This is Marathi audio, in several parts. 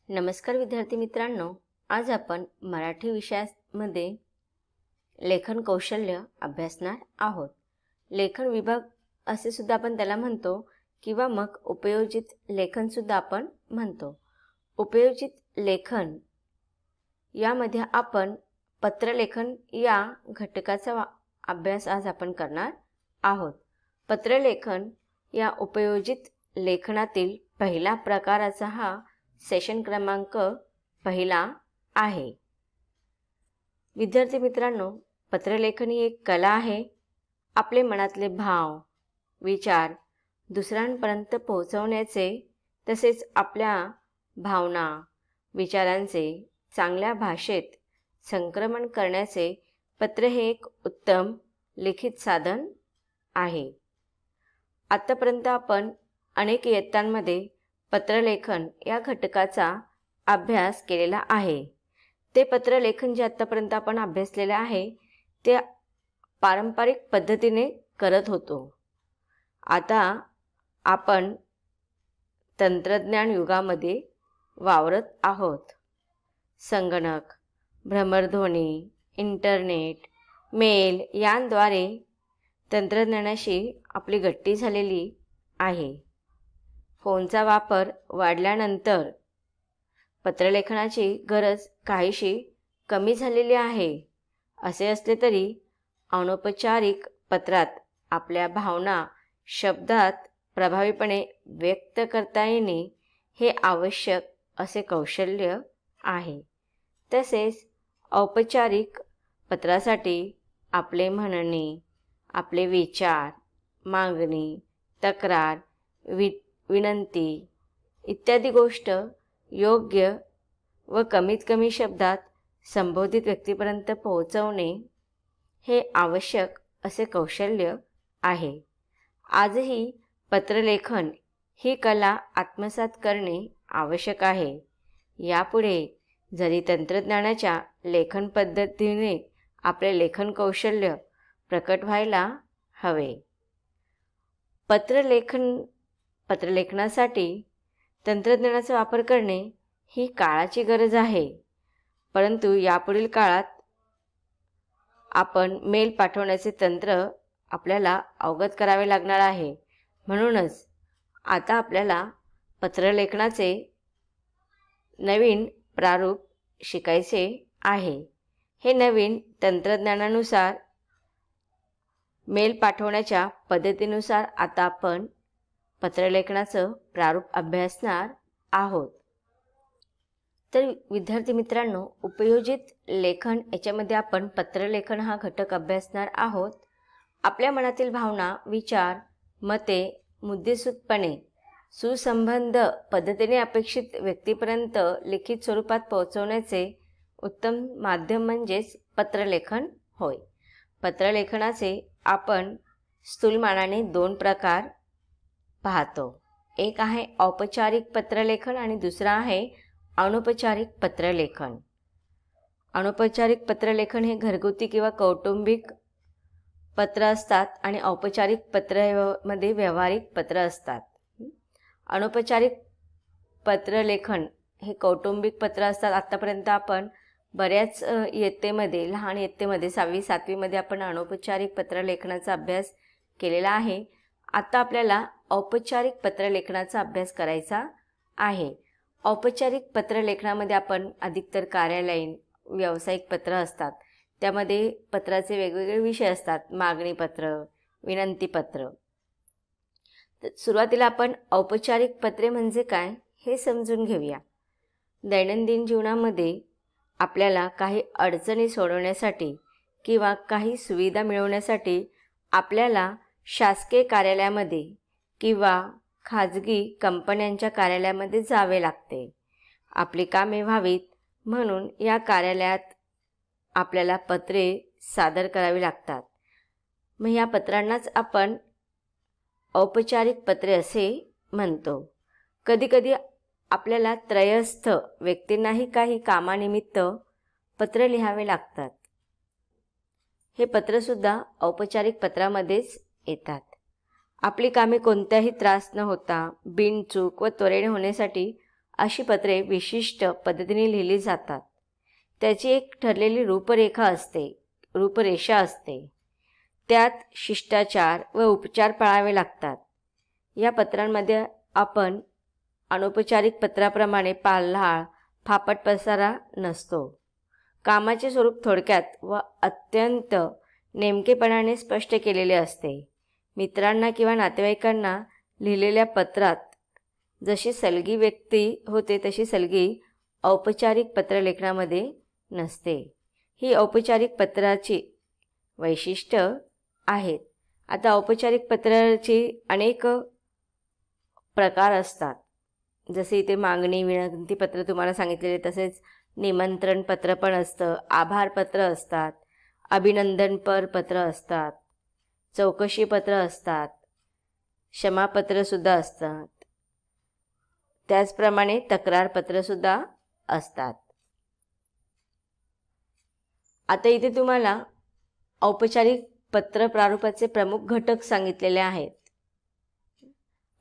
नमस्कार विद्यार्थी मित्रांनो, आज आपण मराठी विषयामध्ये लेखन कौशल्य अभ्यासणार आहोत। लेखन विभाग असे सुद्धा आपण त्याला म्हणतो किंवा मग उपयोजित लेखन सुद्धा आपण म्हणतो। उपयोजित लेखन यामध्ये आपण पत्रलेखन या घटकाचा अभ्यास आज आपण करणार आहोत। पत्रलेखन या उपयोजित लेखनातील पहिला प्रकाराचा हा सेशन क्रमांक पहिला आहे। विद्यार्थी मित्रांनो, पत्रलेखन ही एक कला आहे। आपले मनातले भाव, विचार दुसऱ्यांपर्यंत पोहोचवण्याचे तसेच आपल्या भावना, विचारांचे चांगल्या भाषेत संक्रमण करण्याचे पत्र हे एक उत्तम लिखित साधन आहे। आतापर्यंत आपण अनेक इयत्तांमध्ये पत्रलेखन या घटकाचा अभ्यास केलेला आहे। ते पत्रलेखन जे आतापर्यंत आपण अभ्यासलेले आहे ते पारंपरिक पद्धतीने करत होतो। आता आपण तंत्रज्ञान युगामध्ये वावरत आहोत। संगणक, भ्रमरध्वनी, इंटरनेट, मेल यांद्वारे तंत्रज्ञानाशी आपली गट्टी झालेली आहे। फोनचा वापर वाढल्यानंतर पत्रलेखनाची गरज काहीशी कमी झालेली आहे। असे असले तरी अनौपचारिक पत्रात आपल्या भावना शब्दात प्रभावीपणे व्यक्त करता येणे हे आवश्यक असे कौशल्य आहे। तसेच औपचारिक पत्रासाठी आपले म्हणणे, आपले विचार, मागणी, तक्रार, विनंती इत्यादी गोष्ट योग्य व कमीत कमी शब्दात संबोधित व्यक्तीपर्यंत पोहोचवणे हे आवश्यक असे कौशल्य आहे। आजही पत्रलेखन ही कला आत्मसात करणे आवश्यक आहे। यापुढे जरी तंत्रज्ञानाच्या लेखन पद्धतीने आपले लेखन कौशल्य प्रकट व्हायला हवे। पत्रलेखनासाठी तंत्रज्ञानाचा वापर करणे ही काळाची गरज आहे। परंतु यापुढील काळात आपण मेल पाठवण्याचे तंत्र आपल्याला अवगत करावे लागणार आहे। म्हणूनच आता आपल्याला पत्रलेखनाचे नवीन प्रारूप शिकायचे आहे। हे नवीन तंत्रज्ञानानुसार मेल पाठवण्याच्या पद्धतीनुसार आता आपण पत्रलेखनाचं प्रारूप अभ्यासणार आहोत। तर विद्यार्थी मित्रांनो, उपयोजित लेखन याच्यामध्ये आपण पत्रलेखन हा घटक अभ्यासणार आहोत। आपल्या मनातील भावना, विचार, मते मुद्देसूदपणे सुसंबद्ध पद्धतीने अपेक्षित व्यक्तीपर्यंत लिखित स्वरूपात पोहोचवण्याचे उत्तम माध्यम म्हणजेच पत्रलेखन होय। पत्रलेखनाचे आपण स्थूलमानाने दोन प्रकार पाहतो। एक आहे औपचारिक पत्रलेखन आणि दुसरा आहे अनौपचारिक पत्रलेखन। अनौपचारिक पत्रलेखन हे घरगुती किंवा कौटुंबिक पत्र असतात आणि औपचारिक पत्रामध्ये व्यावहारिक पत्र असतात। अनौपचारिक पत्रलेखन हे कौटुंबिक पत्र असतात। आतापर्यंत आपण बऱ्याच इयत्तेमध्ये, लहान इयत्तेमध्ये 6वी 7वी मध्ये आपण अनौपचारिक पत्रलेखनाचा अभ्यास केलेला आहे। आता आपल्याला औपचारिक पत्रलेखनाचा अभ्यास करायचा आहे। औपचारिक पत्रलेखनामध्ये आपण अधिकतर कार्यालयीन, व्यावसायिक पत्र असतात। त्यामध्ये पत्राचे वेगवेगळे विषय असतात, मागणी पत्र, विनंती पत्र। तर सुरुवातीला आपण औपचारिक पत्रे म्हणजे काय हे समजून घेऊया। दैनंदिन जीवनामध्ये आपल्याला काही अडचणी सोडवण्यासाठी किंवा काही सुविधा मिळवण्यासाठी आपल्याला शासकीय कार्यालयामध्ये किंवा खाजगी कंपन्यांच्या कार्यालयामध्ये जावे लागते। आपली कामे व्हावीत म्हणून या कार्यालयात आपल्याला पत्रे सादर करावी लागतात। मग या पत्रांनाच आपण औपचारिक पत्रे असे म्हणतो। कधीकधी आपल्याला त्रयस्थ व्यक्तींनाही काही कामानिमित्त पत्र लिहावे लागतात। हे पत्रसुद्धा औपचारिक पत्रामध्येच येतात। आपली कामे कोणत्याही त्रास न होता बिनचूक व त्वरेने होण्यासाठी अशी पत्रे विशिष्ट पद्धतीने लिहिली जातात. त्याची एक ठरलेली रूपरेषा असते. त्यात शिष्टाचार व उपचार पाळावे लागतात. या पत्रांमध्ये आपण अनौपचारिक पत्राप्रमाणे पाल्हाळ फापट पसारा नसतो. कामाचे स्वरूप थोडक्यात व अत्यंत नेमकेपणाने स्पष्ट केलेले असते. मित्रांना किंवा नातेवाईकांना लिहिलेल्या पत्रात जशी सलगी व्यक्ती होते तशी सलगी औपचारिक पत्रलेखनामध्ये नसते. ही औपचारिक पत्राची वैशिष्ट्य आहेत. आता औपचारिक पत्राची अनेक प्रकार असतात. जसे इथे मागणी विनंती पत्र तुम्हाला सांगितलेले, तसेच निमंत्रण पत्र पण असतं, आभार पत्र असतात, अभिनंदनपर पत्र असतात, चौकशी पत्र असतात, क्षमापत्रसुद्धा असतात, त्याचप्रमाणे तक्रारपत्रसुद्धा असतात. आता इथे तुम्हाला औपचारिक पत्र प्रारूपाचे प्रमुख घटक सांगितलेले आहेत.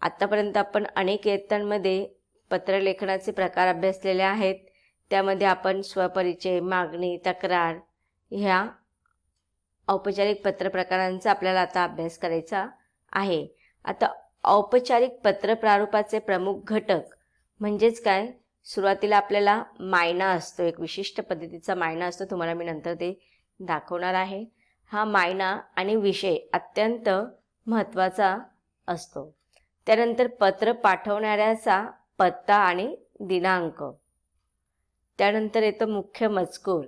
आत्तापर्यंत आपण अनेक इयत्तांमध्ये पत्रलेखनाचे प्रकार अभ्यासलेले आहेत. त्यामध्ये आपण स्वपरिचय, मागणी, तक्रार ह्या औपचारिक पत्र प्रकारांचा आपल्याला आता अभ्यास करायचा आहे. आता औपचारिक पत्र प्रारूपाचे प्रमुख घटक म्हणजेच काय? सुरुवातीला आपल्याला मायना असतो, एक विशिष्ट पद्धतीचा मायना असतो. तुम्हाला मी नंतर ते दाखवणार आहे. हा मायना आणि विषय अत्यंत महत्त्वाचा असतो. त्यानंतर पत्र पाठवणाऱ्याचा पत्ता आणि दिनांक. त्यानंतर येतं मुख्य मजकूर,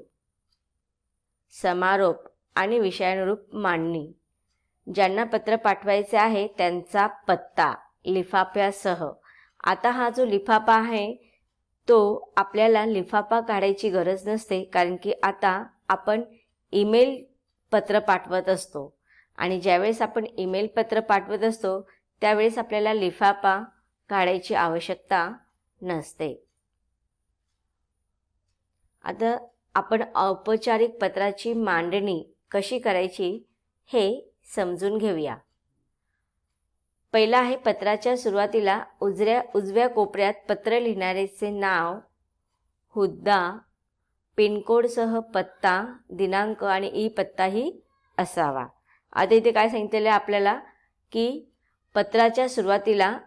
समारोप आणि विषयानुरूप मांडणी. ज्यांना पत्र पाठवायचे आहे त्यांचा पत्ता लिफाफ्यासह. आता हा जो लिफाफा आहे तो आपल्याला लिफाफा काढायची गरज नसते, कारण की आता आपण ईमेल पत्र पाठवत असतो आणि ज्यावेळेस आपण ईमेल पत्र पाठवत असतो त्यावेळेस आपल्याला लिफाफा काढायची आवश्यकता नसते. आता आपण औपचारिक पत्राची मांडणी कशी करायची हे समजून घेऊया. पहिला आहे, पत्राच्या सुरुवातीला उजव्या कोपऱ्यात पत्र लिहिणाऱ्याचे नाव, हुद्दा, पिनकोडसह पत्ता, दिनांक आणि ई पत्ताही असावा. आता इथे काय सांगितलेलं आहे आपल्याला की पत्राच्या सुरुवातीला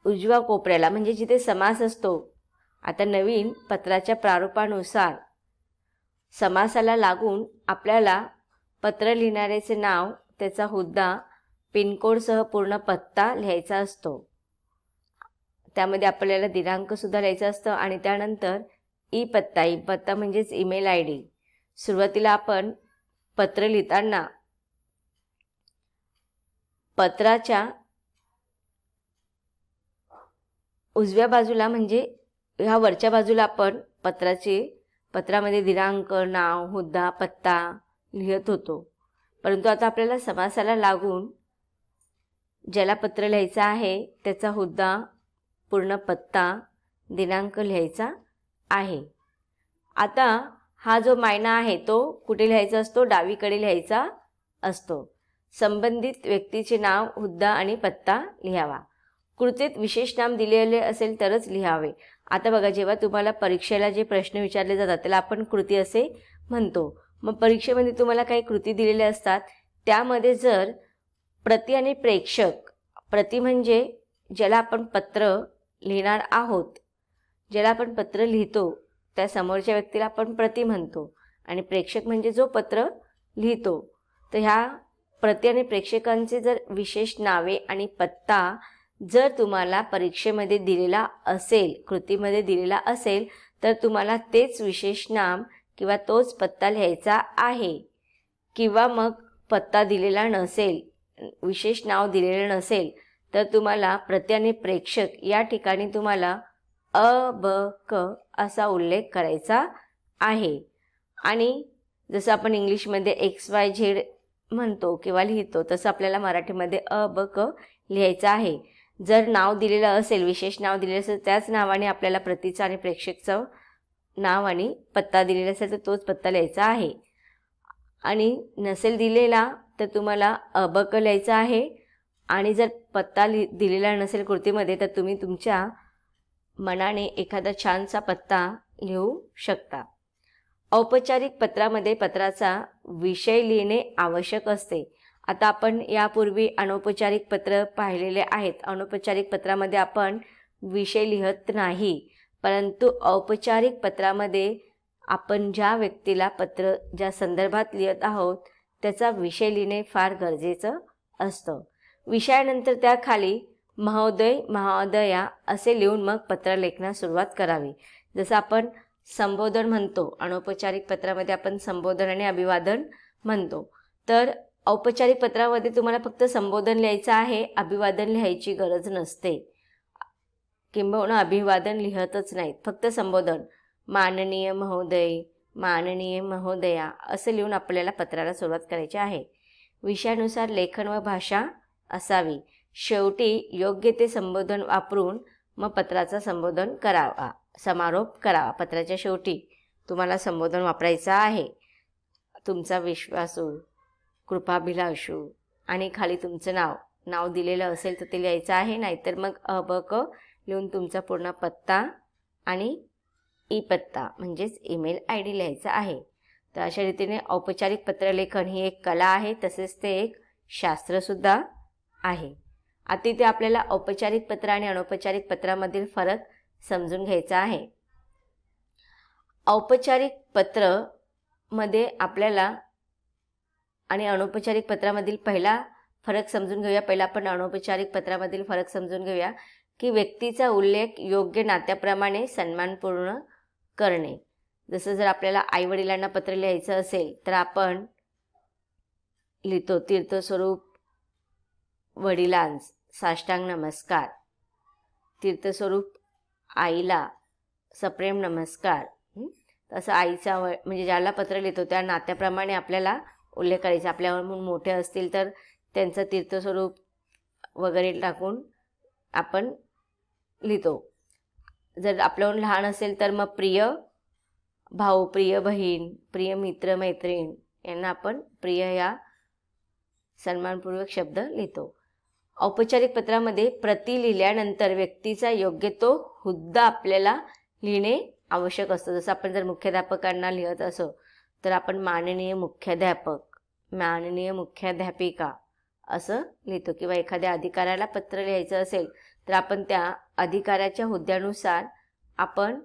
उजव्या कोपऱ्याला म्हणजे जिथे समास असतो, आता नवीन पत्राच्या प्रारूपानुसार समासाला लागून आपल्याला पत्र लिहिणाऱ्याचे नाव, त्याचा हुद्दा, पिनकोडसह पूर्ण पत्ता लिहायचा असतो. त्यामध्ये आपल्याला दिनांकसुद्धा लिहायचा असतं आणि त्यानंतर ई पत्ता म्हणजेच ईमेल आय डी. सुरुवातीला आपण पत्र लिहिताना पत्राच्या उजव्या बाजूला म्हणजे ह्या वरच्या बाजूला आपण पत्रामध्ये दिनांक, नाव, हुद्दा, पत्ता लिहित होतो. परंतु आता आपल्याला समासाला लागून ज्याला पत्र लिहायचं आहे त्याचा हुद्दा, पूर्ण पत्ता, दिनांक लिहायचा आहे. आता हा जो मायना आहे तो कुठे लिहायचा असतो? डावीकडे लिहायचा असतो. संबंधित व्यक्तीचे नाव, हुद्दा आणि पत्ता लिहावा. कृतीत विशेष नाम दिलेले असेल तरच लिहावे. आता बघा, जेव्हा तुम्हाला परीक्षेला जे प्रश्न विचारले जातात त्याला आपण कृती असे म्हणतो. मग परीक्षेमध्ये तुम्हाला काही कृती दिलेल्या असतात, त्यामध्ये जर प्रति आणि प्रेक्षक, प्रति म्हणजे ज्याला आपण पत्र लिहिणार आहोत, ज्याला आपण पत्र लिहितो त्या समोरच्या व्यक्तीला आपण प्रति म्हणतो, आणि प्रेक्षक म्हणजे जो पत्र लिहितो. तर ह्या प्रति आणि प्रेक्षकांचे जर विशेष नावे आणि पत्ता जर तुम्हाला परीक्षेमध्ये दिलेला असेल, कृतीमध्ये दिलेला असेल, तर तुम्हाला तेच विशेष नाम किंवा तोच पत्ता लिहायचा आहे. किंवा मग पत्ता दिलेला नसेल, विशेष नाव दिलेलं नसेल, तर तुम्हाला प्रति आणि प्रेक्षक या ठिकाणी तुम्हाला अ, ब, क असा उल्लेख करायचा आहे. आणि जसं आपण इंग्लिशमध्ये XYZ म्हणतो किंवा लिहितो, तसं आपल्याला मराठीमध्ये अ, ब, क लिहायचं आहे. जर नाव दिलेलं असेल, विशेष नाव दिलेलं असेल, त्याच नावाने आपल्याला प्रतीचं आणि प्रेक्षकचं नाव आणि पत्ता दिलेला असेल तर तोच पत्ता लिहायचा आहे. आणि नसेल दिलेला तर तुम्हाला अ, ब, क लिहायचं आहे. आणि जर पत्ता दिलेला नसेल कृतीमध्ये तर तुम्ही तुमच्या मनाने एखादा छानसा पत्ता लिहू शकता. औपचारिक पत्रामध्ये पत्राचा विषय लिहिणे आवश्यक असते. आता आपण यापूर्वी अनौपचारिक पत्र पाहिलेले आहेत. अनौपचारिक पत्रामध्ये आपण विषय लिहत नाही, परंतु औपचारिक पत्रामध्ये आपण ज्या व्यक्तीला पत्र ज्या संदर्भात लिहित आहोत त्याचा विषय लिहिणे फार गरजेचं असतं. विषयानंतर त्याखाली महोदय महोदया असे लिहून मग पत्र लेखनास सुरुवात करावी. जसं आपण संबोधन म्हणतो, अनौपचारिक पत्रामध्ये आपण संबोधन आणि अभिवादन म्हणतो, तर औपचारिक पत्रामध्ये तुम्हाला फक्त संबोधन लिहायचं आहे, अभिवादन लिहायची गरज नसते. किंबहुना अभिवादन लिहतच नाहीत, फक्त संबोधन माननीय महोदय, माननीय महोदया असं लिहून आपल्याला पत्राला सुरुवात करायची आहे. विषयानुसार लेखन व भाषा असावी. शेवटी योग्य ते संबोधन वापरून मग पत्राचा संबोधन करावा, समारोप करावा. पत्राच्या शेवटी तुम्हाला संबोधन वापरायचं आहे. तुमचा विश्वासू, कृपाभिलाषू आणि खाली तुमचं नाव दिलेलं असेल तर ते लिहायचं आहे, नाहीतर मग अ.ब.क. लिहून तुमचा पूर्ण पत्ता आणि ई-पत्ता म्हणजेच ईमेल ID लिहायचा आहे. तर अशा रीतीने औपचारिक पत्रलेखन ही एक कला आहे, तसेच ते एक शास्त्रसुद्धा आहे. आता इथे आपल्याला औपचारिक पत्र आणि अनौपचारिक पत्रामधील फरक समजून घ्यायचा आहे. औपचारिक पत्रामध्ये आपल्याला आणि अनौपचारिक पत्रामधील पहिला फरक समजून घेऊया. पहिला आपण अनौपचारिक पत्रामधील फरक समजून घेऊया की व्यक्तीचा उल्लेख योग्य नात्याप्रमाणे सन्मानपूर्ण करणे. जसं जर आपल्याला आईवडिलांना पत्र लिहायचं असेल तर आपण लिहितो तीर्थस्वरूप वडिलांस साष्टांग नमस्कार, तीर्थस्वरूप आईला सप्रेम नमस्कार. तसं आईचा म्हणजे ज्याला पत्र लिहितो त्या नात्याप्रमाणे आपल्याला उल्लेख करायचा. आपल्याहून मोठे असतील तर त्यांचं तीर्थस्वरूप वगैरे टाकून आपण लिहितो. जर आपल्याहून लहान असेल तर मग प्रिय भाऊ, प्रिय बहीण, प्रिय मित्र मैत्रीण यांना आपण प्रिय या सन्मानपूर्वक शब्द लिहितो. औपचारिक पत्रामध्ये प्रति लिहिल्यानंतर व्यक्तीचा योग्य तो हुद्दा आपल्याला लिहिणे आवश्यक असतं. जसं आपण जर मुख्याध्यापकांना लिहत असो तर आपण माननीय मुख्याध्यापक, माननीय मुख्याध्यापिका असं लिहितो. किंवा एखाद्या अधिकाऱ्याला पत्र लिहायचं असेल तर आपण त्या अधिकाऱ्याच्या हुद्द्यानुसार आपण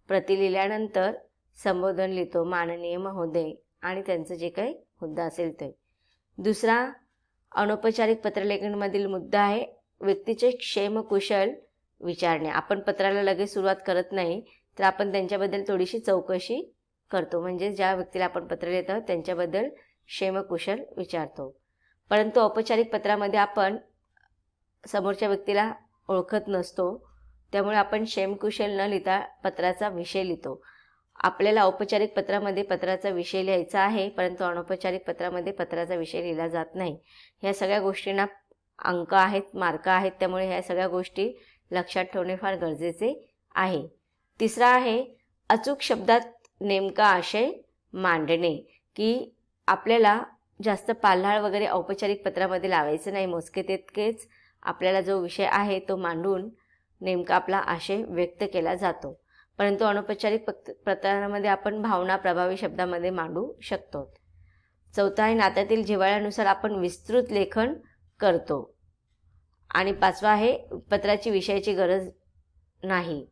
प्रति लिहिल्यानंतर संबोधन लिहितो, माननीय महोदय, आणि त्यांचं जे काही हुद्दा असेल ते. दुसरा अनौपचारिक पत्रलेखनामधील मुद्दा आहे व्यक्तीचे क्षेमकुशल विचारणे. आपण पत्राला लगेच सुरुवात करत नाही, तर आपण त्यांच्याबद्दल थोडीशी चौकशी करतो. म्हणजे ज्या व्यक्तीला आपण पत्र लिहितो त्यांच्याबद्दल क्षेमकुशल विचारतो. परंतु औपचारिक पत्रामध्ये आपण समोरच्या व्यक्तीला ओळखत नसतो, त्यामुळे आपण क्षेमकुशल न लिहिता पत्राचा विषय लिहितो. आपल्याला औपचारिक पत्रामध्ये पत्राचा विषय लिहायचा आहे, परंतु अनौपचारिक पत्रामध्ये पत्राचा विषय लिहिला जात नाही. ह्या सगळ्या गोष्टींना अंक आहेत, मार्क आहेत, त्यामुळे ह्या सगळ्या गोष्टी लक्षात ठेवणे फार गरजेचे आहे. तिसरा आहे अचूक शब्दात नेमका आशय मांडणे, की आपल्याला जास्त पाल्हाळ वगैरे औपचारिक पत्रामध्ये लावायचं नाही. मोजके तितकेच आपल्याला जो विषय आहे तो मांडून नेमका आपला आशय व्यक्त केला जातो. परंतु अनौपचारिक पत्रामध्ये आपण भावना प्रभावी शब्दामध्ये मांडू शकतो. चौथा आहे नात्यातील जिव्हाळ्यानुसार आपण विस्तृत लेखन करतो. आणि पाचवा आहे पत्राची विषयाची गरज नाही.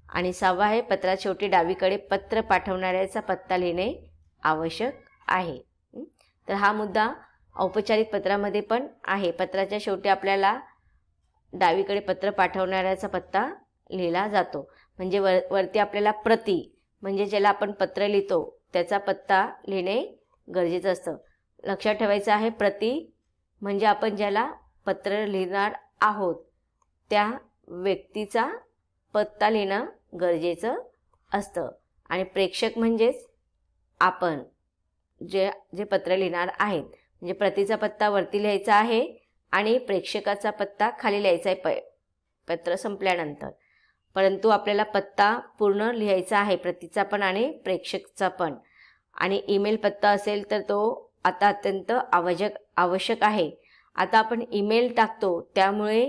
आणि सहावा आहे पत्रात शेवटी डावीकडे पत्र पाठवणाऱ्याचा पत्ता लिहिणे आवश्यक आहे. तर हा मुद्दा औपचारिक पत्रामध्ये पण आहे. पत्राच्या शेवटी आपल्याला डावीकडे पत्र पाठवणाऱ्याचा पत्ता लिहिला जातो. म्हणजे वरती आपल्याला प्रति म्हणजे ज्याला आपण पत्र लिहितो त्याचा पत्ता लिहिणे गरजेचं असतं. लक्षात ठेवायचं आहे प्रति म्हणजे आपण ज्याला पत्र लिहिणार आहोत त्या व्यक्तीचा पत्ता लिहिणं गरजेचं असतं. आणि प्रेक्षक म्हणजेच आपण जे पत्र लिहिणार आहेत. म्हणजे प्रतीचा पत्ता वरती लिहायचा आहे आणि प्रेक्षकाचा पत्ता खाली लिहायचा आहे पत्र संपल्यानंतर. परंतु आपल्याला पत्ता पूर्ण लिहायचा आहे, प्रतीचा पण आणि प्रेक्षकचा पण. आणि ईमेल पत्ता असेल तर तो आता अत्यंत आवश्यक आहे. आता आपण ईमेल टाकतो त्यामुळे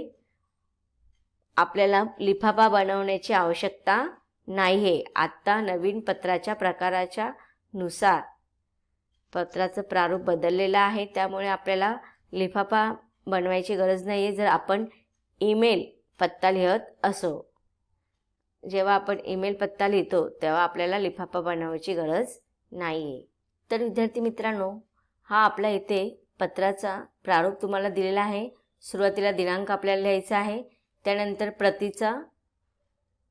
आपल्याला लिफाफा बनवण्याची आवश्यकता नाही आहे. आत्ता नवीन पत्राच्या प्रकाराच्या नुसार पत्राचं प्रारूप बदललेलं आहे, त्यामुळे आपल्याला लिफाफा बनवायची गरज नाही आहे जर आपण ईमेल पत्ता लिहत असो. जेव्हा आपण ईमेल पत्ता लिहितो तेव्हा आपल्याला लिफाफा बनवायची गरज नाही आहे. तर विद्यार्थी मित्रांनो, हा आपला इथे पत्राचा प्रारूप तुम्हाला दिलेला आहे. सुरुवातीला दिनांक आपल्याला लिहायचा आहे, त्यानंतर प्रतीचा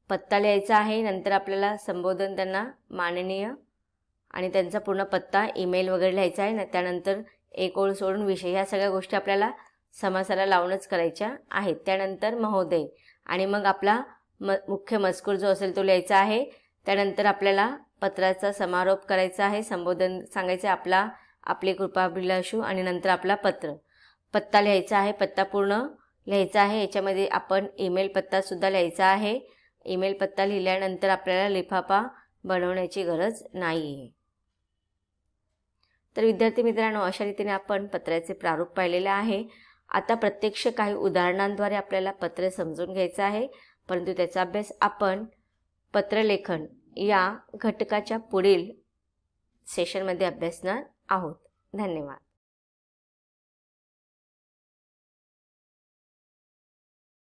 पत्ता लिहायचा आहे, नंतर आपल्याला संबोधन त्यांना माननीय आणि त्यांचा पूर्ण पत्ता ईमेल वगैरे लिहायचा आहे. त्यानंतर एक ओळ सोडून विषय, ह्या सगळ्या गोष्टी आपल्याला समासाला लावूनच करायच्या आहेत. त्यानंतर महोदय आणि मग आपला मुख्य मजकूर जो असेल तो लिहायचा आहे. त्यानंतर आपल्याला पत्राचा समारोप करायचा आहे, संबोधन सांगायचं आहे, आपले कृपाभिलाषू आणि नंतर आपला पत्ता लिहायचा आहे, पत्ता पूर्ण लिहायचा आहे. याच्यामध्ये आपण ईमेल पत्तासुद्धा लिहायचा आहे. ईमेल पत्ता लिहिल्यानंतर आपल्याला लिफाफा बनवण्याची गरज नाही आहे. तर विद्यार्थी मित्रांनो, अशा रीतीने आपण पत्राचे प्रारूप पाहिलेले आहे. आता प्रत्यक्ष काही उदाहरणांद्वारे आपल्याला पत्र समजून घ्यायचं आहे, परंतु त्याचा अभ्यास आपण पत्रलेखन या घटकाच्या पुढील सेशनमध्ये अभ्यासणार आहोत. धन्यवाद.